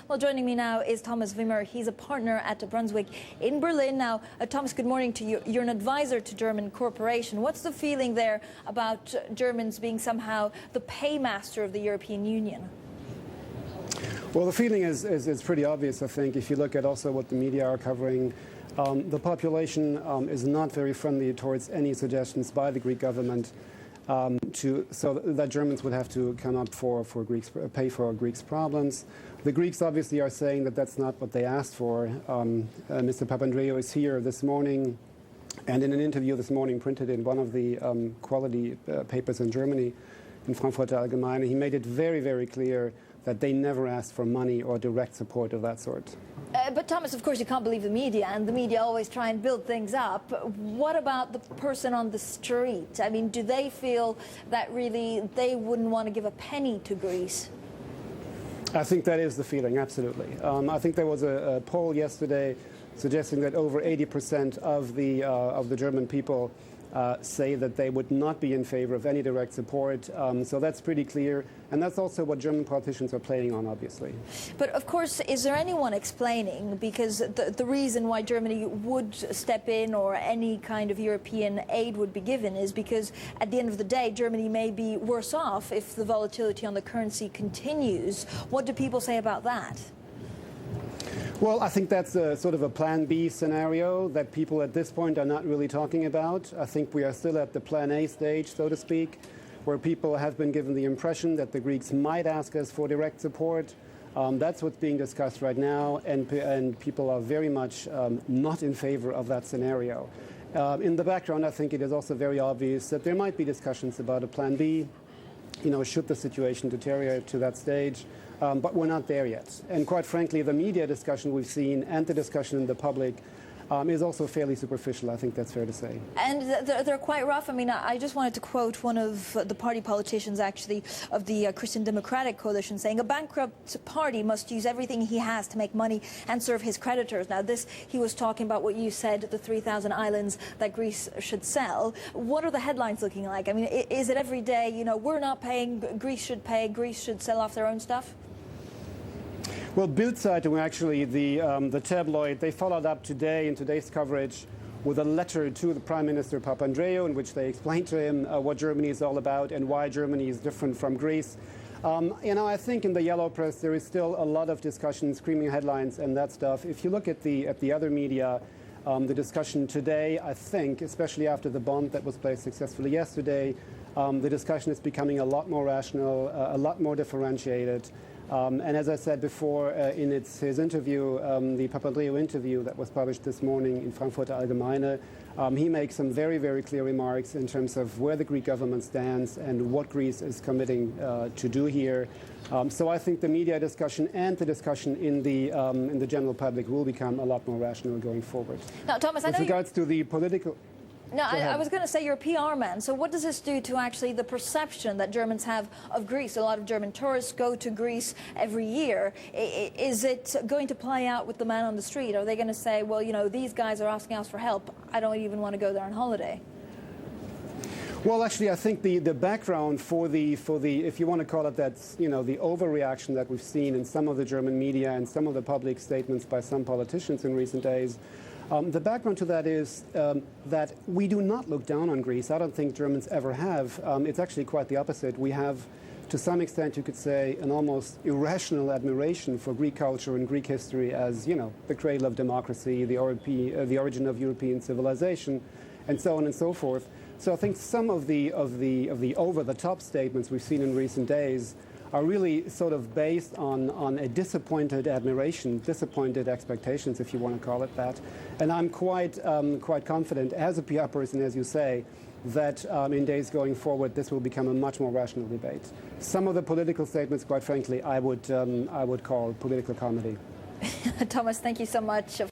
Well, joining me now is Thomas Wimmer. He's a partner at Brunswick in Berlin. Now, Thomas, good morning to you. You're an advisor to German corporation. What's the feeling there about Germans being somehow the paymaster of the European Union? Well, the feeling is pretty obvious, I think. If you look at also what the media are covering, the population is not very friendly towards any suggestions by the Greek government so that Germans would have to come up pay for Greeks' problems. The Greeks obviously are saying that that's not what they asked for. Mr. Papandreou is here this morning, and in an interview this morning printed in one of the quality papers in Germany, in Frankfurter Allgemeine, he made it very, very clear that they never asked for money or direct support of that sort. But Thomas, of course, you can't believe the media, and the media always try and build things up. What about the person on the street? I mean, do they feel that really they wouldn't want to give a penny to Greece? I think that is the feeling, absolutely. I think there was a poll yesterday suggesting that over 80% of the German people say that they would not be in favor of any direct support. So that's pretty clear. And that's also what German politicians are playing on, obviously. But of course, is there anyone explaining, because the reason why Germany would step in or any kind of European aid would be given is because at the end of the day, Germany may be worse off if the volatility on the currency continues. What do people say about that? Well, I think that's a sort of a plan B scenario that people at this point are not really talking about. I think we are still at the plan A stage, so to speak, where people have been given the impression that the Greeks might ask us for direct support. That's what's being discussed right now, and people are very much not in favor of that scenario. In the background, I think it is also very obvious that there might be discussions about a plan B, should the situation deteriorate to that stage. But we're not there yet. And quite frankly, the media discussion we've seen and the discussion in the public is also fairly superficial. I think that's fair to say. And they're quite rough. I mean, I just wanted to quote one of the party politicians, actually, of the Christian Democratic Coalition, saying a bankrupt party must use everything he has to make money and serve his creditors. Now, he was talking about what you said, the 3,000 islands that Greece should sell. What are the headlines looking like? I mean, is it every day, we're not paying, Greece should pay, Greece should sell off their own stuff? Well, Bild-Zeitung, actually, the tabloid, they followed up today in today's coverage with a letter to the Prime Minister Papandreou in which they explained to him what Germany is all about and why Germany is different from Greece. I think in the yellow press there is still a lot of discussion, screaming headlines and that stuff. If you look at the other media, the discussion today, I think, especially after the bond that was placed successfully yesterday, the discussion is becoming a lot more rational, a lot more differentiated. And as I said before, in his interview, the Papandreou interview that was published this morning in Frankfurter Allgemeine, he makes some very, very clear remarks in terms of where the Greek government stands and what Greece is committing to do here. So I think the media discussion and the discussion in the general public will become a lot more rational going forward. Now, Thomas, with regards to the political... No, I was going to say you're a PR man. So what does this do to actually the perception that Germans have of Greece? A lot of German tourists go to Greece every year. Is it going to play out with the man on the street? Are they going to say, well, these guys are asking us for help. I don't even want to go there on holiday. Well, actually, I think the background for the if you want to call it that, the overreaction that we've seen in some of the German media and some of the public statements by some politicians in recent days. The background to that is that we do not look down on Greece. I don't think Germans ever have. It's actually quite the opposite. We have, to some extent, you could say, an almost irrational admiration for Greek culture and Greek history as, the cradle of democracy, the origin of European civilization, and so on and so forth. So I think some of the over-the-top statements we've seen in recent days are really sort of based on a disappointed admiration, disappointed expectations, if you want to call it that. And I'm quite confident, as a PR person, as you say, that in days going forward, this will become a much more rational debate. Some of the political statements, quite frankly, I would call political comedy. Thomas, thank you so much.